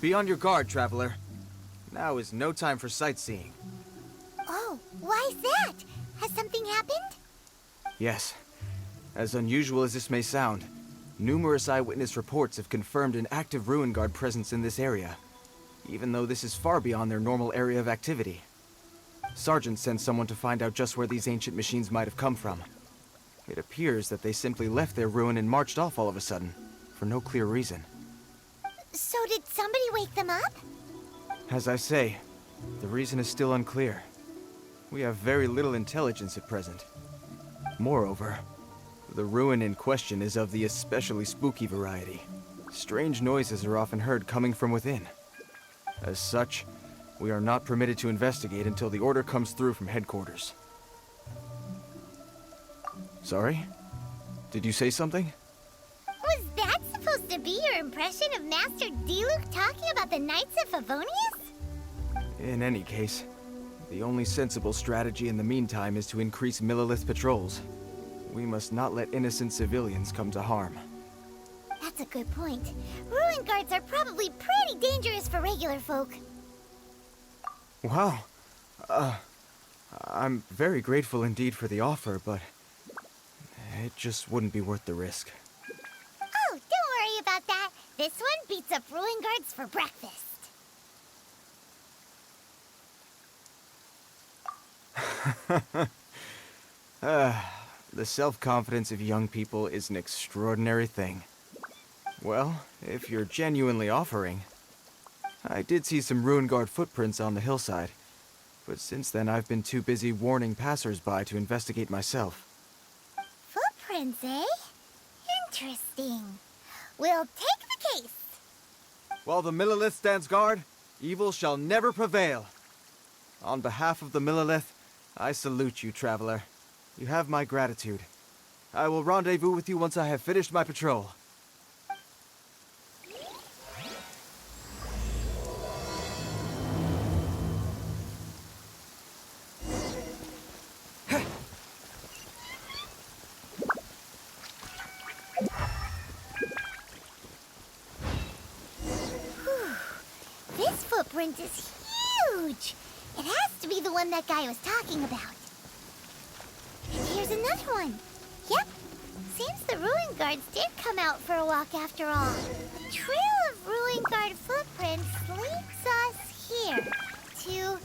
Be on your guard, traveler. Now is no time for sightseeing. Oh, why's that? Has something happened? Yes. As unusual as this may sound, numerous eyewitness reports have confirmed an active Ruin Guard presence in this area, even though this is far beyond their normal area of activity. Sergeant sent someone to find out just where these ancient machines might have come from. It appears that they simply left their ruin and marched off all of a sudden, for no clear reason. So did somebody wake them up? As I say, the reason is still unclear. We have very little intelligence at present. Moreover, the ruin in question is of the especially spooky variety. Strange noises are often heard coming from within. As such, we are not permitted to investigate until the order comes through from headquarters. Sorry? Did you say something? Was that supposed to be your impression of Master Diluc talking about the Knights of Favonius? In any case, the only sensible strategy in the meantime is to increase Millilith patrols. We must not let innocent civilians come to harm. That's a good point. Ruin guards are probably pretty dangerous for regular folk. Wow. I'm very grateful indeed for the offer, but it just wouldn't be worth the risk. Oh, don't worry about that. This one beats up ruin guards for breakfast. The self-confidence of young people is an extraordinary thing. Well, if you're genuinely offering... I did see some Ruin Guard footprints on the hillside, but since then I've been too busy warning passers-by to investigate myself. Footprints, eh? Interesting. We'll take the case. While the Millilith stands guard, evil shall never prevail. On behalf of the Millilith, I salute you, traveler. You have my gratitude. I will rendezvous with you once I have finished my patrol. This footprint is huge. It has to be the one that guy was talking about. And here's another one. Yep. Seems the Ruin Guards did come out for a walk after all. The trail of Ruin Guard footprints leads us here to...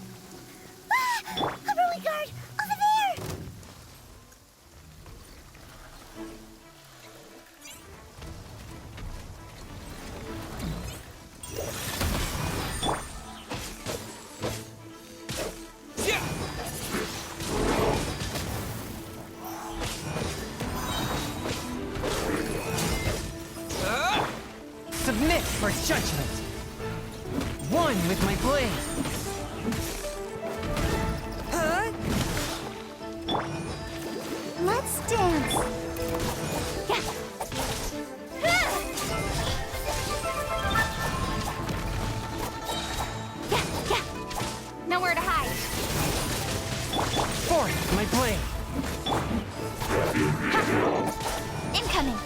Ah! A Ruin Guard! Over there! Submit for judgment. One with my blade. Huh? Let's dance. Yeah. Yeah. Nowhere to hide. Forth my blade. Incoming.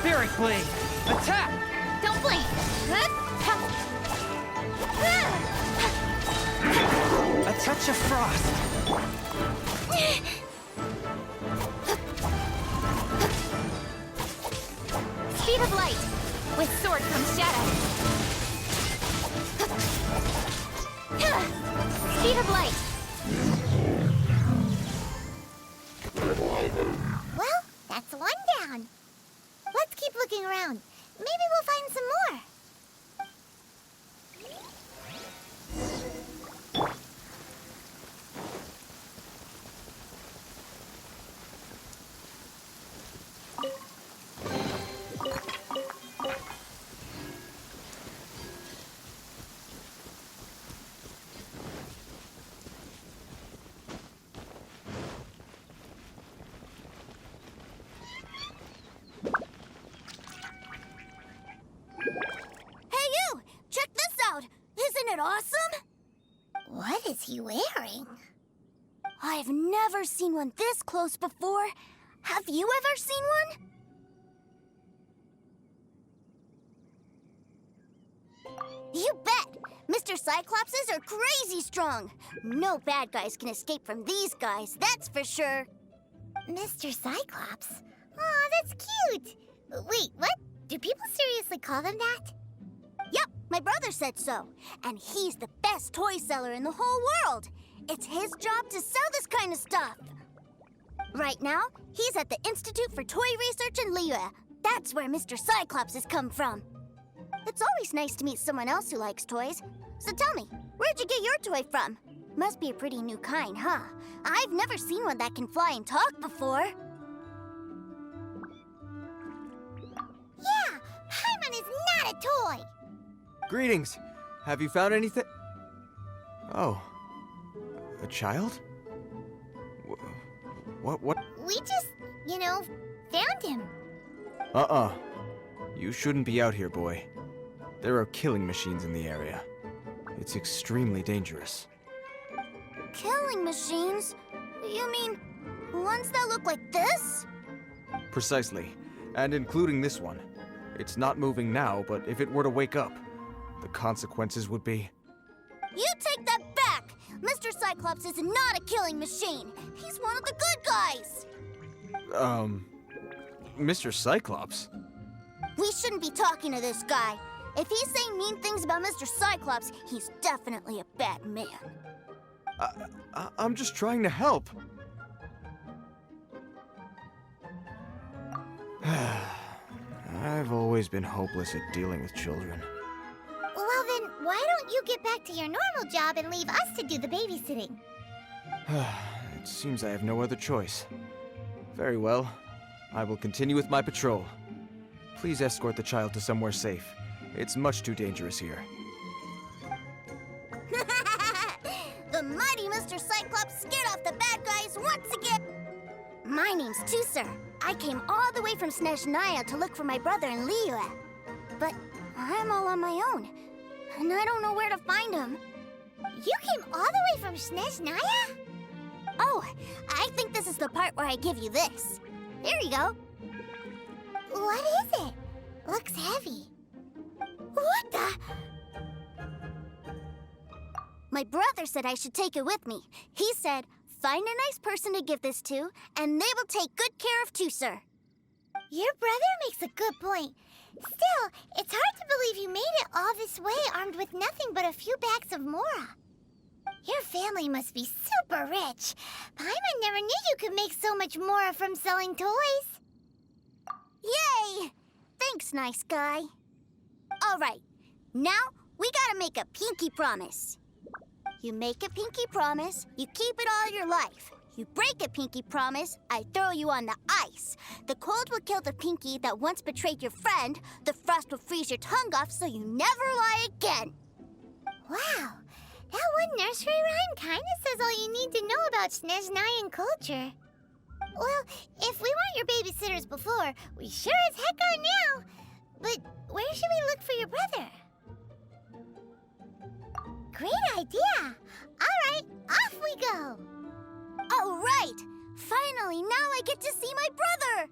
Spirit blade. Attack! Don't blink. A touch of frost. Speed of light. With sword comes shadow. Speed of light. Well, that's one down. Let's keep looking around. Maybe we'll find some more. he wearing? I've never seen one this close before. Have you ever seen one? You bet! Mr. Cyclopses are crazy strong. No bad guys can escape from these guys, that's for sure. Mr. Cyclops? Aw, that's cute! Wait, what? Do people seriously call them that? Yep, my brother said so. And he's the best toy seller in the whole world. It's his job to sell this kind of stuff. Right now, he's at the Institute for Toy Research in Liyue. That's where Mr. Cyclops has come from. It's always nice to meet someone else who likes toys. So tell me, where'd you get your toy from? Must be a pretty new kind, huh? I've never seen one that can fly and talk before. Yeah, Paimon is not a toy! Greetings. Have you found anything? Oh. A child? What? We just, found him. You shouldn't be out here, boy. There are killing machines in the area. It's extremely dangerous. Killing machines? You mean ones that look like this? Precisely. And including this one. It's not moving now, but if it were to wake up, the consequences would be... You take that back! Mr. Cyclops is not a killing machine. He's one of the good guys. Mr. Cyclops? We shouldn't be talking to this guy. If he's saying mean things about Mr. Cyclops, he's definitely a bad man. I'm just trying to help. I've always been hopeless at dealing with children. Well then, why don't you get back to your normal job and leave us to do the babysitting? It seems I have no other choice. Very well. I will continue with my patrol. Please escort the child to somewhere safe. It's much too dangerous here. The mighty Mr. Cyclops scared off the bad guys once again! My name's Tusser. I came all the way from Snezhnaya to look for my brother in Liyue. But I'm all on my own, and I don't know where to find him. You came all the way from Snezhnaya? Oh, I think this is the part where I give you this. Here you go. What is it? Looks heavy. What the? My brother said I should take it with me. He said, find a nice person to give this to, and they will take good care of Tusser. Your brother makes a good point. Still, it's hard to believe you made it all this way armed with nothing but a few bags of mora. Your family must be super rich. Paimon never knew you could make so much mora from selling toys. Yay! Thanks, nice guy. All right, now we gotta make a pinky promise. You make a pinky promise, you keep it all your life. You break a pinky promise, I throw you on the ice. The cold will kill the pinky that once betrayed your friend. The frost will freeze your tongue off so you never lie again. Wow, that one nursery rhyme kinda says all you need to know about Snezhnayan culture. Well, if we weren't your babysitters before, we sure as heck are now. But where should we look for your brother? Great idea! All right, off we go! All right! Finally, now I get to see my brother!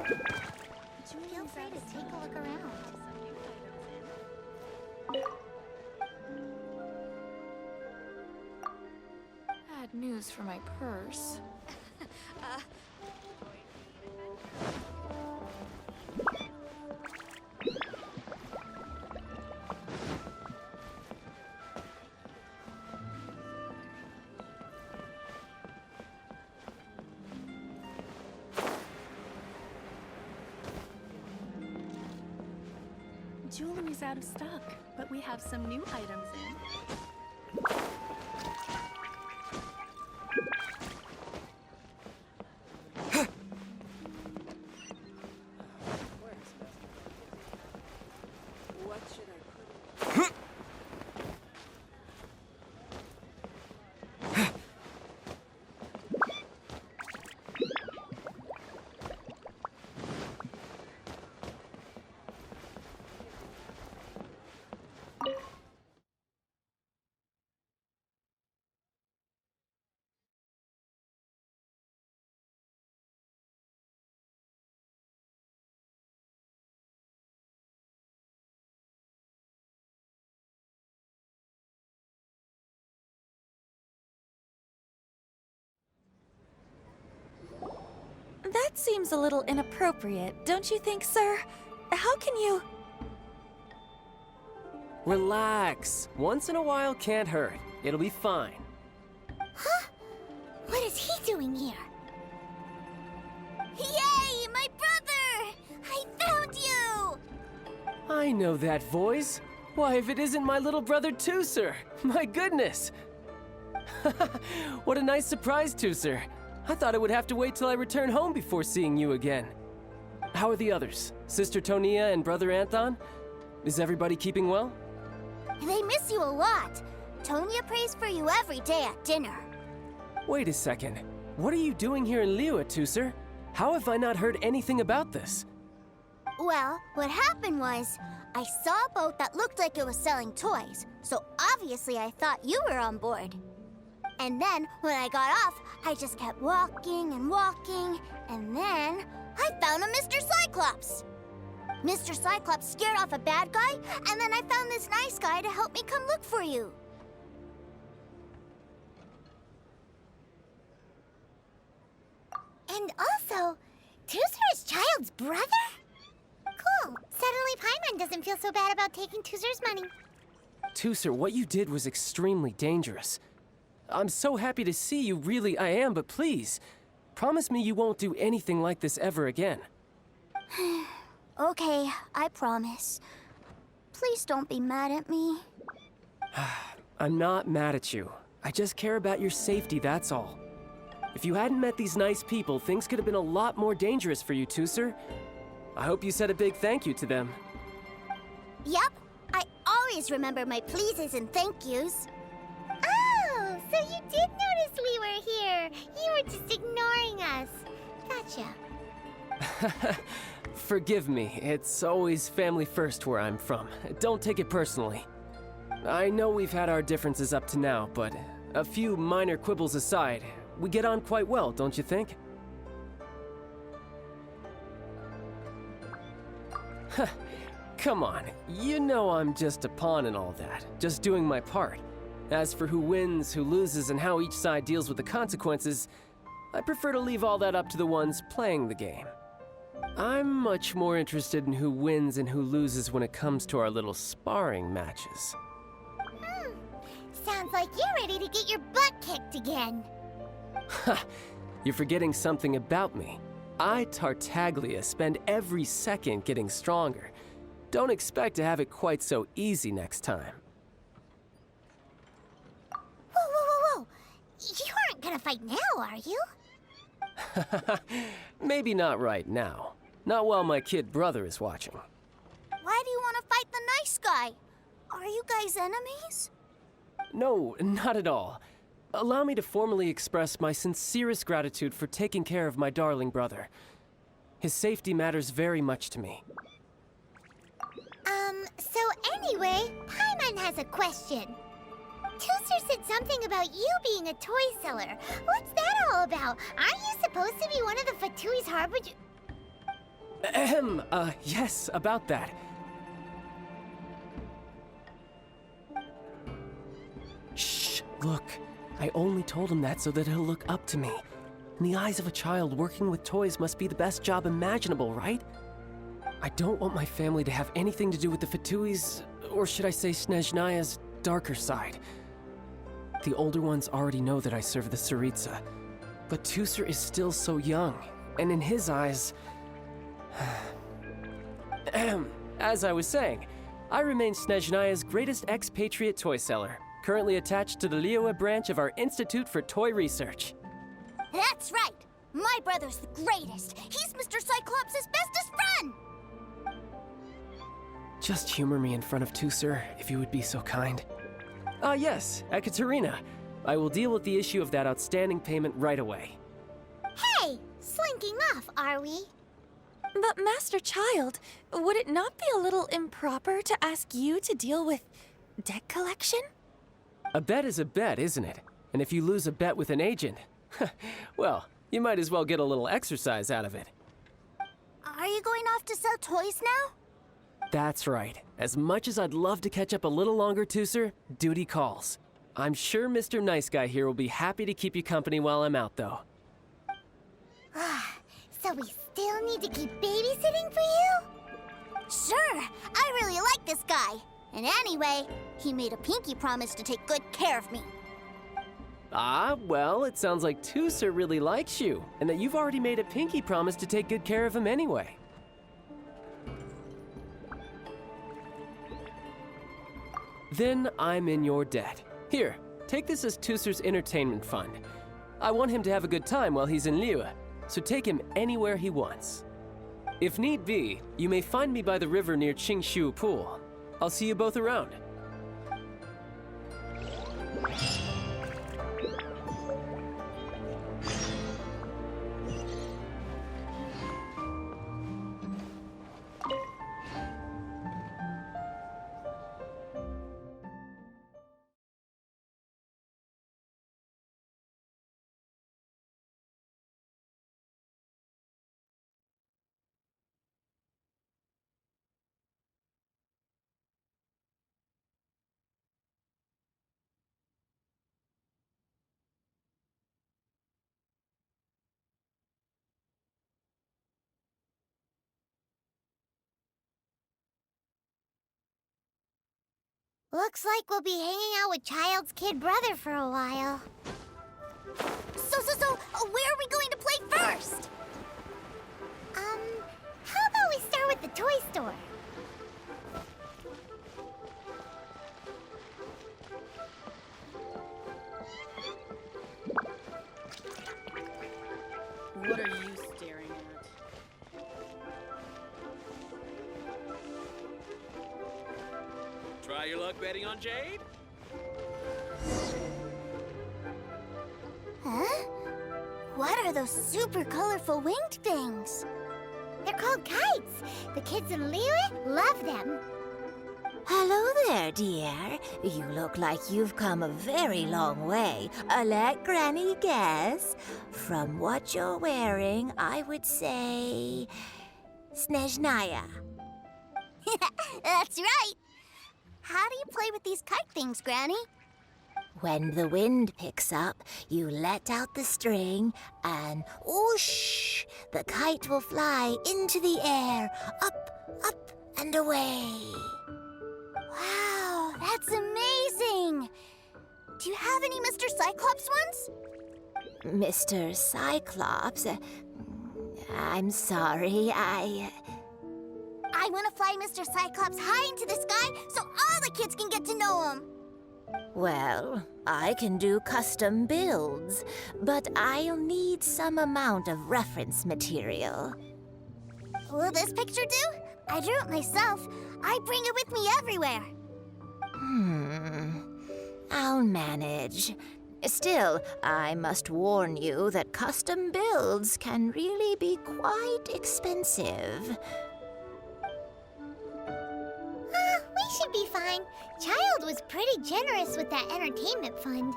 Feel free to take a look around. Bad news for my purse. Jewelry's out of stock, but we have some new items in. That seems a little inappropriate, don't you think, sir? How can you... Relax. Once in a while can't hurt. It'll be fine. Huh? What is he doing here? Yay, my brother! I found you! I know that voice. Why, if it isn't my little brother Tooser! My goodness! What a nice surprise, Tooser. I thought I would have to wait till I return home before seeing you again. How are the others? Sister Tonia and Brother Anthon? Is everybody keeping well? They miss you a lot. Tonya prays for you every day at dinner. Wait a second. What are you doing here in Liyue, Tooser? How have I not heard anything about this? Well, what happened was, I saw a boat that looked like it was selling toys, so obviously I thought you were on board. And then, when I got off, I just kept walking and walking, and then I found a Mr. Cyclops. Mr. Cyclops scared off a bad guy, and then I found this nice guy to help me come look for you. And also, Tooser is Child's brother? Cool. Suddenly Paimon doesn't feel so bad about taking Tooser's money. Tooser, what you did was extremely dangerous. I'm so happy to see you, really I am, but please, promise me you won't do anything like this ever again. Okay, I promise. Please don't be mad at me. I'm not mad at you. I just care about your safety, that's all. If you hadn't met these nice people, things could have been a lot more dangerous for you, Tooser. I hope you said a big thank you to them. Yep, I always remember my pleases and thank yous. Oh, so you did notice we were here. You were just ignoring us. Gotcha. Forgive me, it's always family first where I'm from. Don't take it personally. I know we've had our differences up to now, but a few minor quibbles aside, we get on quite well, don't you think? Come on, you know I'm just a pawn and all that, just doing my part. As for who wins, who loses, and how each side deals with the consequences, I prefer to leave all that up to the ones playing the game. I'm much more interested in who wins and who loses when it comes to our little sparring matches. Sounds like you're ready to get your butt kicked again. Ha! You're forgetting something about me. I, Tartaglia, spend every second getting stronger. Don't expect to have it quite so easy next time. Whoa, whoa, whoa, whoa! You aren't gonna fight now, are you? Maybe not right now. Not while my kid brother is watching. Why do you want to fight the nice guy? Are you guys enemies? No, not at all. Allow me to formally express my sincerest gratitude for taking care of my darling brother. His safety matters very much to me. So anyway, Paimon has a question. Tooser said something about you being a toy seller. What's that all about? Aren't you supposed to be one of the Fatui's harbinger? Yes, about that. Shh, look. I only told him that so that he'll look up to me. In the eyes of a child, working with toys must be the best job imaginable, right? I don't want my family to have anything to do with the Fatui's, or should I say Snezhnaya's, darker side. The older ones already know that I serve the Tsaritsa, but Tusser is still so young, and in his eyes... As I was saying, I remain Snezhnaya's greatest expatriate toy seller, currently attached to the Liyue branch of our Institute for Toy Research. That's right! My brother's the greatest! He's Mr. Cyclops' bestest friend! Just humor me in front of Tusser, if you would be so kind. Yes, Ekaterina. I will deal with the issue of that outstanding payment right away. Hey, slinking off, are we? But Master Child, would it not be a little improper to ask you to deal with debt collection? A bet is a bet, isn't it? And if you lose a bet with an agent, well, you might as well get a little exercise out of it. Are you going off to sell toys now? That's right. As much as I'd love to catch up a little longer, Tusser, duty calls. I'm sure Mr. Nice Guy here will be happy to keep you company while I'm out, though. So we still need to keep babysitting for you? Sure, I really like this guy. And anyway, he made a pinky promise to take good care of me. Ah, well, it sounds like Tusser really likes you, and that you've already made a pinky promise to take good care of him anyway. Then I'm in your debt. Here, take this as Tusser's entertainment fund. I want him to have a good time while he's in Liyue, so take him anywhere he wants. If need be, you may find me by the river near Qingshu Pool. I'll see you both around. Looks like we'll be hanging out with Child's kid brother for a while. So, where are we going to play first? How about we start with the toy store? What are you staring at? Try your luck betting on Jade? Huh? What are those super colorful winged things? They're called kites. The kids in Liyue love them. Hello there, dear. You look like you've come a very long way. Let Granny guess. From what you're wearing, I would say... Snezhnaya. That's right. How do you play with these kite things, Granny? When the wind picks up, you let out the string and whoosh! The kite will fly into the air, up, and away. Wow, that's amazing! Do you have any Mr. Cyclops ones? Mr. Cyclops? I'm sorry, I want to fly Mr. Cyclops high into the sky so all the kids can get to know him. Well, I can do custom builds, but I'll need some amount of reference material. Will this picture do? I drew it myself. I bring it with me everywhere. I'll manage. Still, I must warn you that custom builds can really be quite expensive. We should be fine. Child was pretty generous with that entertainment fund.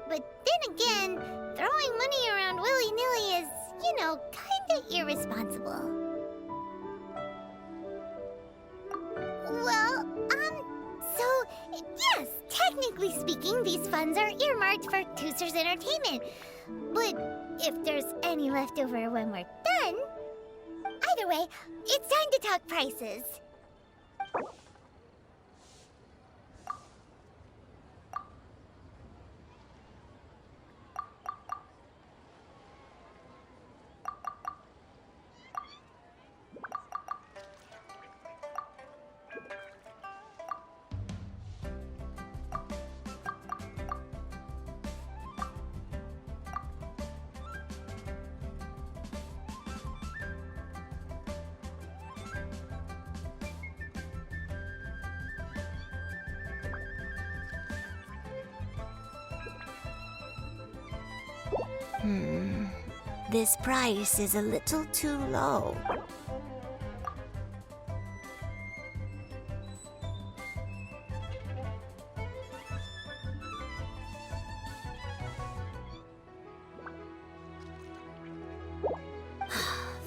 But then again, throwing money around willy-nilly is you know, kinda irresponsible. Well, so, yes, technically speaking, these funds are earmarked for Tooser's entertainment. But if there's any left over when we're done... Either way, it's time to talk prices. This price is a little too low.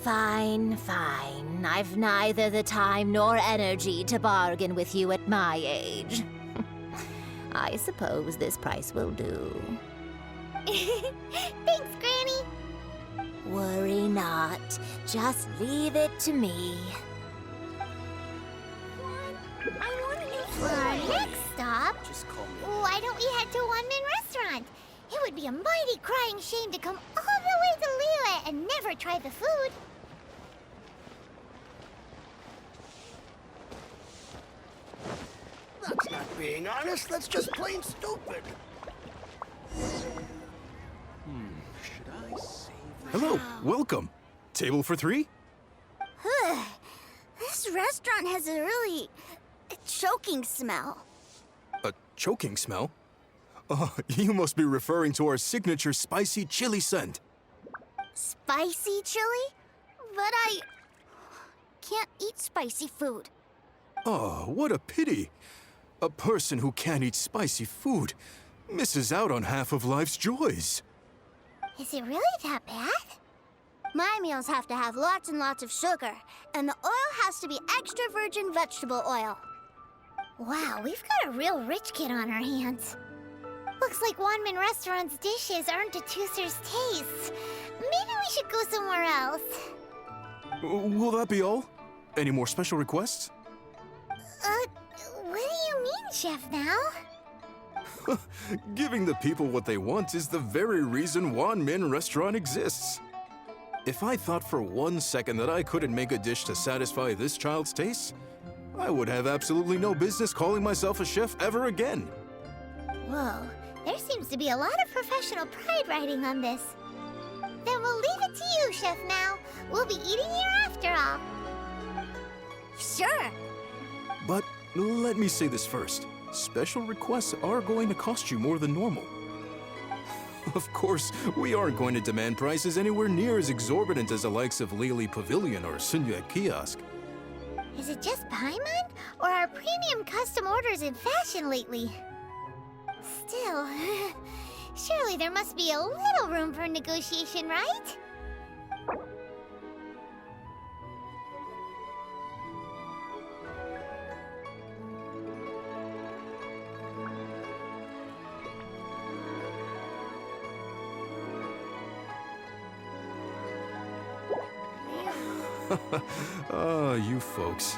Fine, fine. I've neither the time nor energy to bargain with you at my age. I suppose this price will do. Thanks, Granny. Worry not. Just leave it to me. I want to eat for our next stop. Just call me. Why don't we head to a one-man restaurant? It would be a mighty crying shame to come all the way to Liyue and never try the food. That's not being honest, that's just plain stupid. Should I save this? Hello, welcome. Table for 3? This restaurant has a really choking smell. A choking smell? Oh, you must be referring to our signature spicy chili scent. Spicy chili? But I can't eat spicy food. Oh, what a pity. A person who can't eat spicy food misses out on half of life's joys. Is it really that bad? My meals have to have lots and lots of sugar, and the oil has to be extra virgin vegetable oil. Wow, we've got a real rich kid on our hands. Looks like Wanmin Restaurant's dishes aren't to Tooser's tastes. Maybe we should go somewhere else. Will that be all? Any more special requests? What do you mean, Chef now? Giving the people what they want is the very reason Wanmin Restaurant exists. If I thought for 1 second that I couldn't make a dish to satisfy this child's tastes, I would have absolutely no business calling myself a chef ever again. Whoa, there seems to be a lot of professional pride riding on this. Then we'll leave it to you, Chef Now. We'll be eating here after all. Sure. But let me say this first. Special requests are going to cost you more than normal. Of course, we aren't going to demand prices anywhere near as exorbitant as the likes of Lily Pavilion or Sunya Kiosk. Is it just Paimon? Or are premium custom orders in fashion lately? Still, surely there must be a little room for negotiation, right? You folks.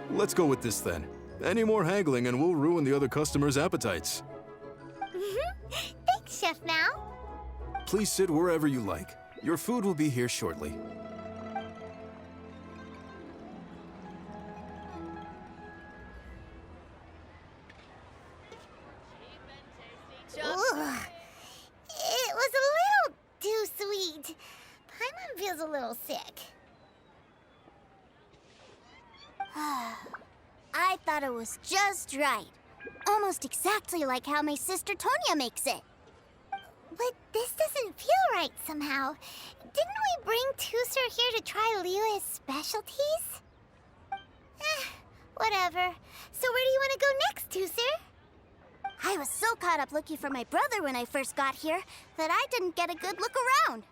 Let's go with this then. Any more haggling and we'll ruin the other customers' appetites. Thanks, Chef Now. Please sit wherever you like. Your food will be here shortly. Ugh. It was a little too sweet. Paimon feels a little sick. I thought it was just right. Almost exactly like how my sister Tonya makes it. But this doesn't feel right somehow. Didn't we bring Tooser here to try Liyue's specialties? Whatever. So where do you want to go next, Tooser? I was so caught up looking for my brother when I first got here that I didn't get a good look around.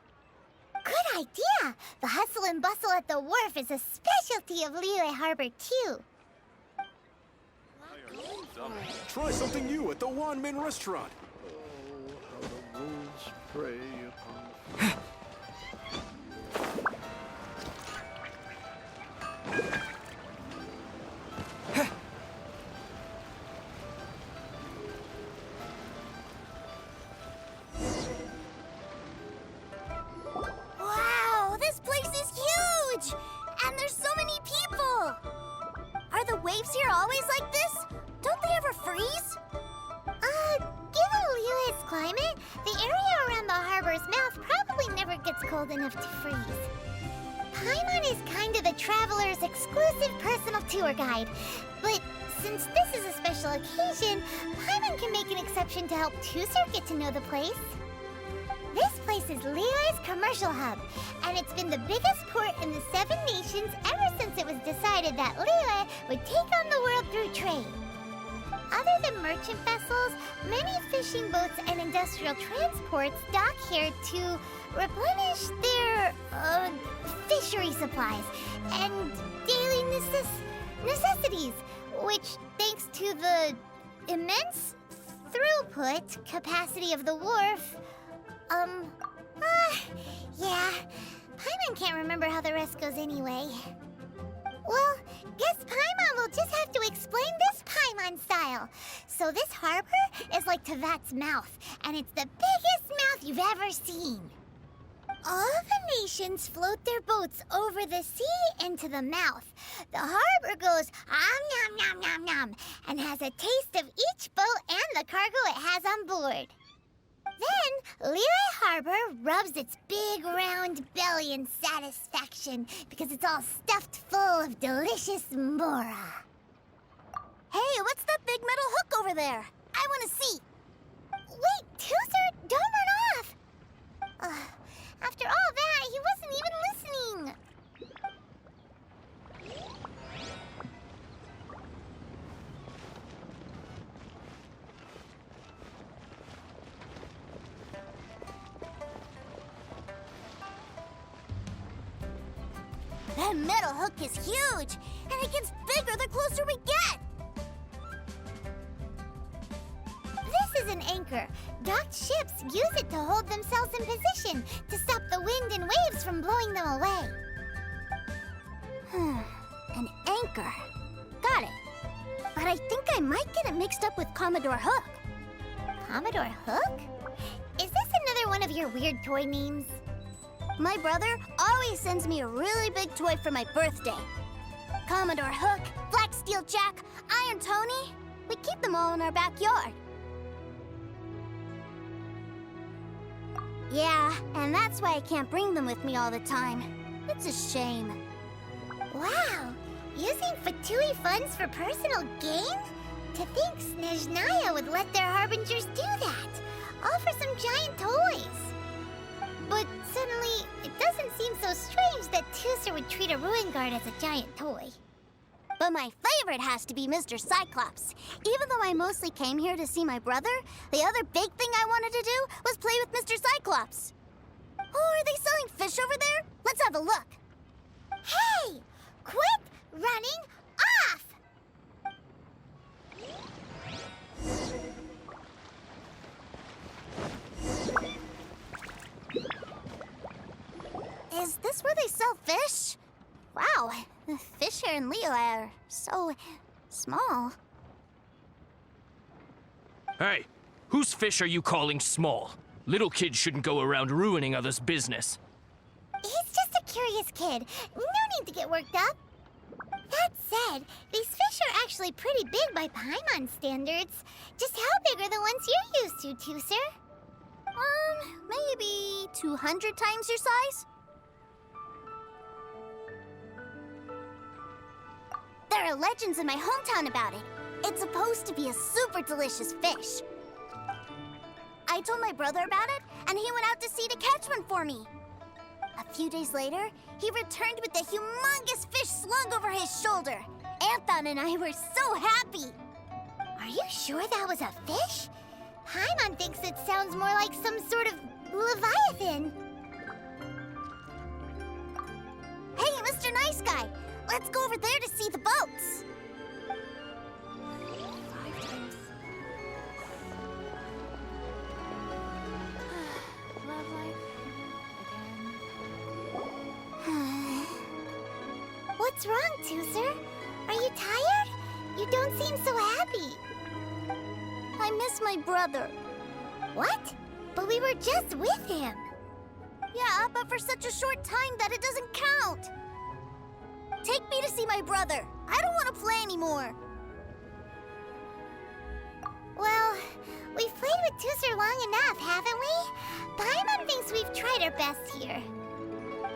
Good idea! The hustle and bustle at the wharf is a specialty of Liyue Harbor, too. Try something new at the Wanmin restaurant. How the wolves prey upon Wow, this place is huge! And there's so many people! Are the waves here always like this? Don't they ever freeze? Given Liyue's climate, the area around the harbor's mouth probably never gets cold enough to freeze. Paimon is kind of the traveler's exclusive personal tour guide, but since this is a special occasion, Paimon can make an exception to help Tusser get to know the place. This place is Liyue's commercial hub, and it's been the biggest port in the 7 nations ever since it was decided that Liyue would take on the world through trade. Other than merchant vessels, many fishing boats and industrial transports dock here to replenish their, fishery supplies and daily necessities, which, thanks to the immense throughput capacity of the wharf, yeah, Paimon can't remember how the rest goes anyway. Well, guess Paimon will just have to explain this Paimon style. So this harbor is like Tevat's mouth, and it's the biggest mouth you've ever seen. All the nations float their boats over the sea into the mouth. The harbor goes nom nom nom nom and has a taste of each boat and the cargo it has on board. Then, Liyue Harbor rubs its big round belly in satisfaction because it's all stuffed full of delicious mora. Hey, what's that big metal hook over there? I want to see. Wait, Tusser, don't run off! After all that, he wasn't even listening. That metal hook is huge, and it gets bigger the closer we get. This is an anchor. Docked ships use it to hold themselves in position to stop the wind and waves from blowing them away. An anchor. Got it. But I think I might get it mixed up with Commodore Hook. Commodore Hook? Is this another one of your weird toy names? My brother always sends me a really big toy for my birthday. Commodore Hook, Black Steel Jack, Iron Tony. We keep them all in our backyard. Yeah, and that's why I can't bring them with me all the time. It's a shame. Wow! Using Fatui funds for personal gain? To think Snezhnaya would let their harbingers do that! All for some giant toys! But suddenly, it doesn't seem so strange that Tusser would treat a ruin guard as a giant toy. But my favorite has to be Mr. Cyclops. Even though I mostly came here to see my brother, the other big thing I wanted to do was play with Mr. Cyclops. Oh, are they selling fish over there? Let's have a look. Hey! Quit running off! Is this where they sell fish? Wow, the fish here in Liyue are so small. Hey, whose fish are you calling small? Little kids shouldn't go around ruining others' business. He's just a curious kid. No need to get worked up. That said, these fish are actually pretty big by Paimon standards. Just how big are the ones you're used to, Tusser? Maybe 200 times your size? There are legends in my hometown about it. It's supposed to be a super delicious fish. I told my brother about it, and he went out to sea to catch one for me. A few days later, he returned with a humongous fish slung over his shoulder. Anthon and I were so happy. Are you sure that was a fish? Paimon thinks it sounds more like some sort of leviathan. this guy. Let's go over there to see the boats. 5 times. Love life. Again. What's wrong, Tooser? Are you tired? You don't seem so happy. I miss my brother. What? But we were just with him. Yeah, but for such a short time that it doesn't count. Take me to see my brother. I don't want to play anymore. Well, we've played with Tooser long enough, haven't we? Paimon thinks we've tried our best here.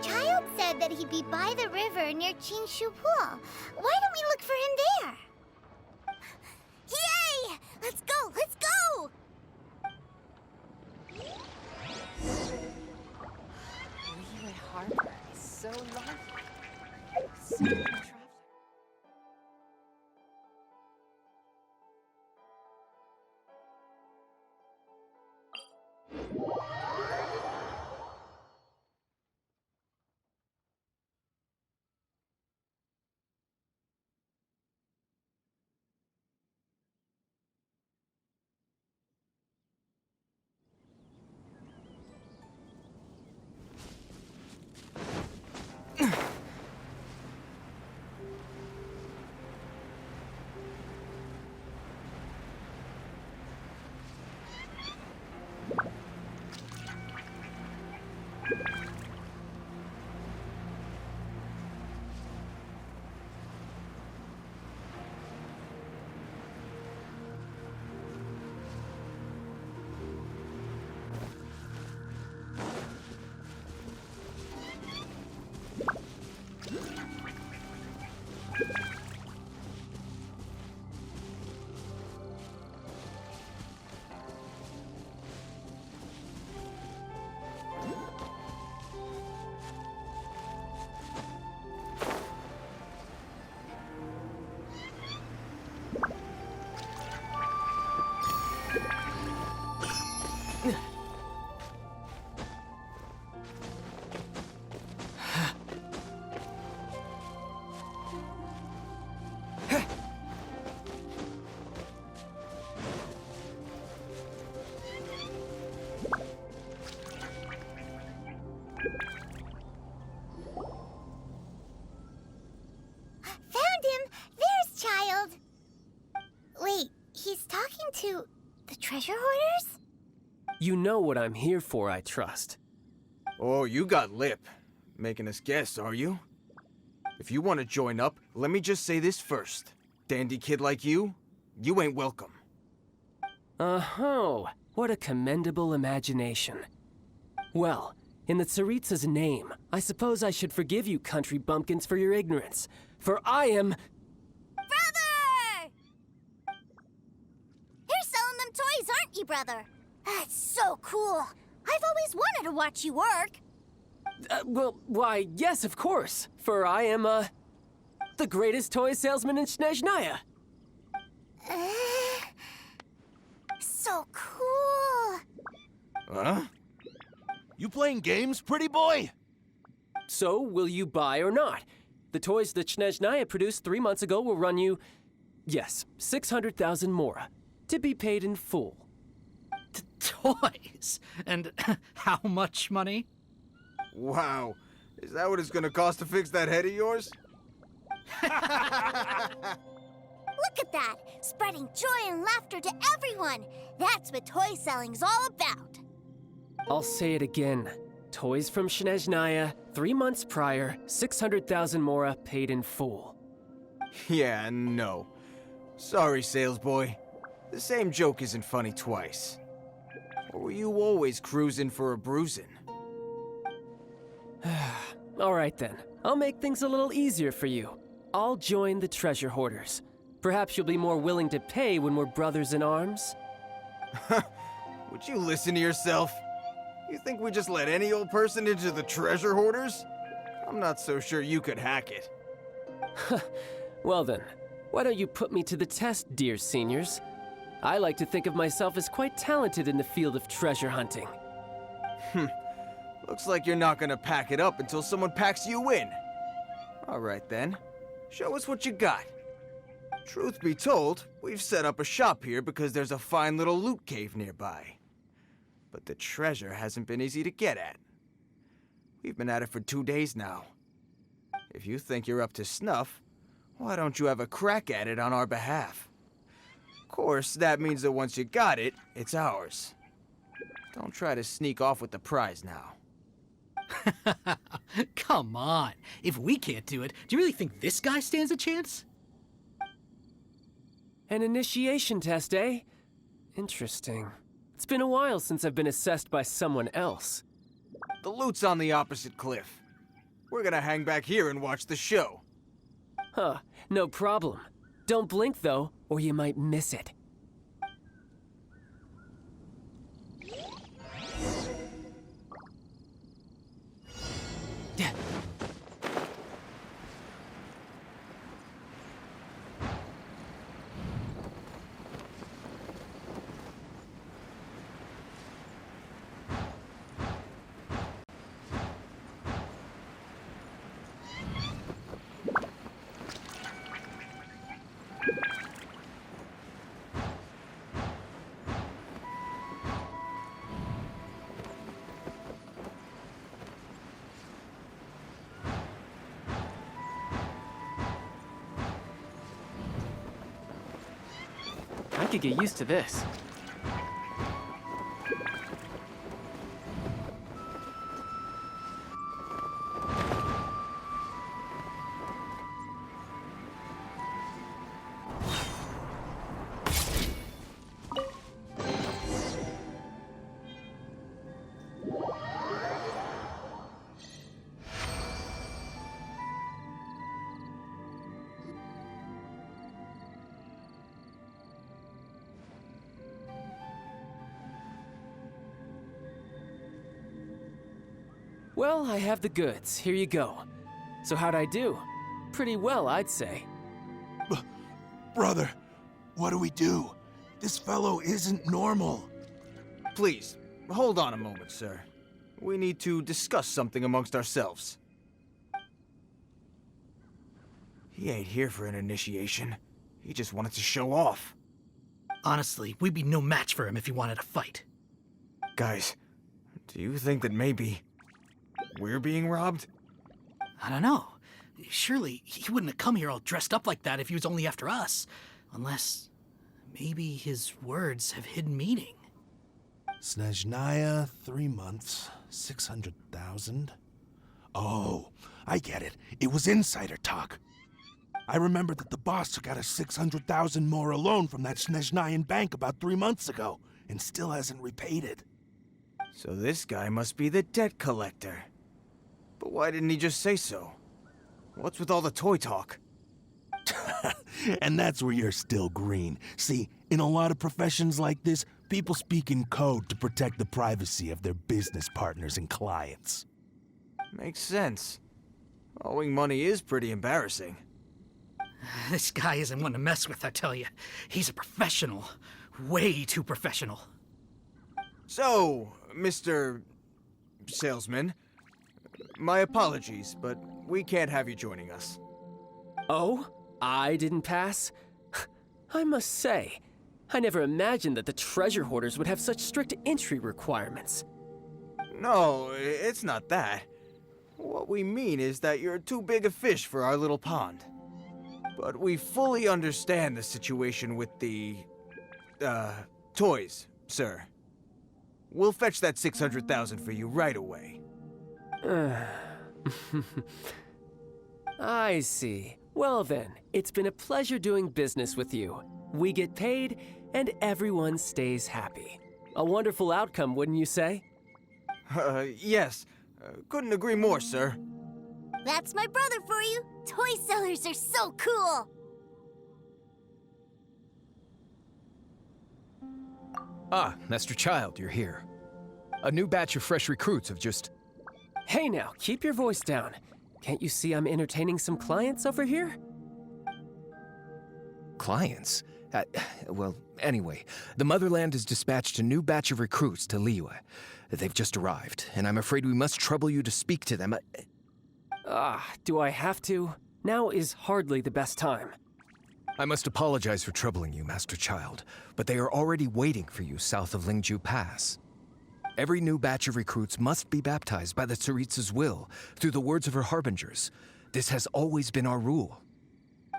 Child said that he'd be by the river near Chinshu Pool. Why don't we look for him there? Yay! Let's go! Let's go! Leeway Harbor is so lovely. So many travelers. To the treasure hoarders? You know what I'm here for, I trust. Oh, you got lip. Making us guess, are you? If you want to join up, let me just say this first. Dandy kid like you ain't welcome. Oh, what a commendable imagination. Well, in the Tsaritsa's name, I suppose I should forgive you country bumpkins for your ignorance. For I am... Toys, aren't you, brother? That's so cool. I've always wanted to watch you work. Well, why, yes, of course. For I am, the greatest toy salesman in Snezhnaya. So cool. Huh? You playing games, pretty boy? So, will you buy or not? The toys that Snezhnaya produced 3 months ago will run you, yes, 600,000 mora. To be paid in full. Toys? And how much money? Wow. Is that what it's gonna cost to fix that head of yours? Look at that! Spreading joy and laughter to everyone! That's what toy selling's all about! I'll say it again. Toys from Snezhnaya, 3 months prior, 600,000 mora paid in full. Yeah, no. Sorry, salesboy. The same joke isn't funny twice. Or were you always cruising for a bruising? All right then. I'll make things a little easier for you. I'll join the treasure hoarders. Perhaps you'll be more willing to pay when we're brothers in arms? Would you listen to yourself? You think we just let any old person into the treasure hoarders? I'm not so sure you could hack it. Well then, why don't you put me to the test, dear seniors? I like to think of myself as quite talented in the field of treasure hunting. Looks like you're not gonna pack it up until someone packs you in. Alright then. Show us what you got. Truth be told, we've set up a shop here because there's a fine little loot cave nearby. But the treasure hasn't been easy to get at. We've been at it for 2 days now. If you think you're up to snuff, why don't you have a crack at it on our behalf? Of course, that means that once you got it, it's ours. Don't try to sneak off with the prize now. Come on. If we can't do it, do you really think this guy stands a chance? An initiation test, eh? Interesting. It's been a while since I've been assessed by someone else. The loot's on the opposite cliff. We're gonna hang back here and watch the show. Huh, no problem. Don't blink, though, or you might miss it. I could get used to this. Well, I have the goods. Here you go. So how'd I do? Pretty well, I'd say. Brother, what do we do? This fellow isn't normal. Please, hold on a moment, sir. We need to discuss something amongst ourselves. He ain't here for an initiation. He just wanted to show off. Honestly, we'd be no match for him if he wanted to fight. Guys, do you think that maybe we're being robbed? I don't know. Surely he wouldn't have come here all dressed up like that if he was only after us. Unless maybe his words have hidden meaning. Snezhnaya, 3 months, 600,000. Oh, I get it. It was insider talk. I remember that the boss took out a 600,000 more loan from that Snezhnayan bank about 3 months ago, and still hasn't repaid it. So this guy must be the debt collector. But why didn't he just say so? What's with all the toy talk? And that's where you're still green. See, in a lot of professions like this, people speak in code to protect the privacy of their business partners and clients. Makes sense. Owing money is pretty embarrassing. This guy isn't one to mess with, I tell you. He's a professional. Way too professional. So, Mr. Salesman, my apologies, but we can't have you joining us. Oh? I didn't pass? I must say, I never imagined that the treasure hoarders would have such strict entry requirements. No, it's not that. What we mean is that you're too big a fish for our little pond. But we fully understand the situation with the, toys, sir. We'll fetch that 600,000 for you right away. I see. Well then, it's been a pleasure doing business with you. We get paid, and everyone stays happy. A wonderful outcome, wouldn't you say? Yes. Couldn't agree more, sir. That's my brother for you. Toy sellers are so cool. Ah, Master Child, you're here. A new batch of fresh recruits have just... Hey now, keep your voice down. Can't you see I'm entertaining some clients over here? Clients? Well, anyway, the Motherland has dispatched a new batch of recruits to Liyue. They've just arrived, and I'm afraid we must trouble you to speak to them. Do I have to? Now is hardly the best time. I must apologize for troubling you, Master Child, but they are already waiting for you south of Lingju Pass. Every new batch of recruits must be baptized by the Tsaritsa's will, through the words of her harbingers. This has always been our rule.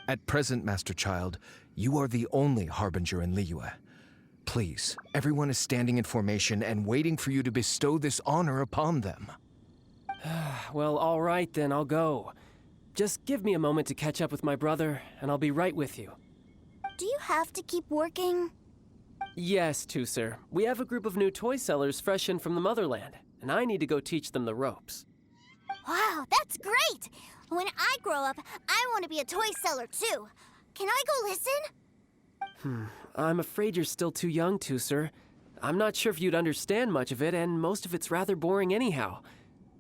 At present, Master Child, you are the only harbinger in Liyue. Please, everyone is standing in formation and waiting for you to bestow this honor upon them. Well, all right then, I'll go. Just give me a moment to catch up with my brother, and I'll be right with you. Do you have to keep working? Yes, Tusser. We have a group of new toy sellers fresh in from the motherland, and I need to go teach them the ropes. Wow, that's great! When I grow up, I want to be a toy seller too. Can I go listen? I'm afraid you're still too young, Tusser. I'm not sure if you'd understand much of it, and most of it's rather boring anyhow.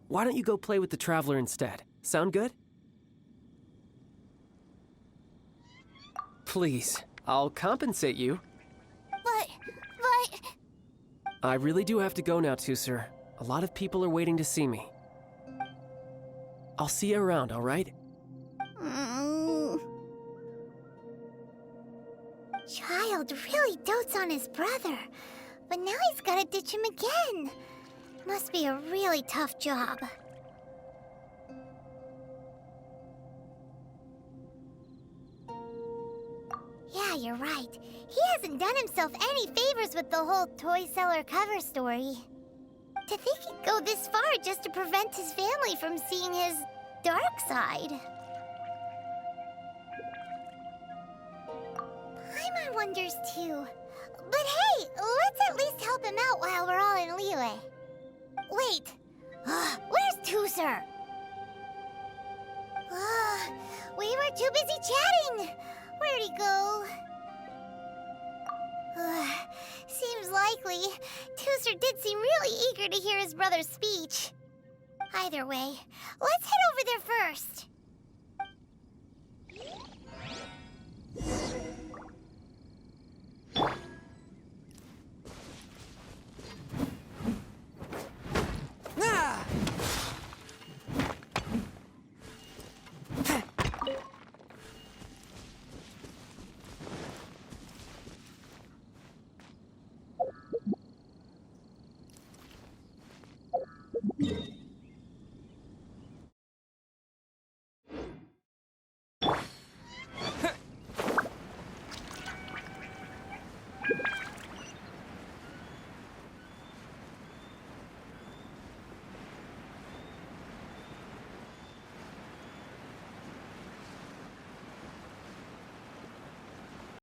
Why don't you go play with the Traveler instead? Sound good? Please, I'll compensate you. But... I really do have to go now, Tusser. A lot of people are waiting to see me. I'll see you around, all right? Child really dotes on his brother, but now he's gotta ditch him again. Must be a really tough job. Yeah, you're right. He hasn't done himself any favors with the whole toy seller cover story. To think he'd go this far just to prevent his family from seeing his dark side. Paimon wonders too. But hey, let's at least help him out while we're all in Liyue. Wait, where's Tusser? We were too busy chatting. Where'd he go? Seems likely. Tusser did seem really eager to hear his brother's speech. Either way, let's head over there first.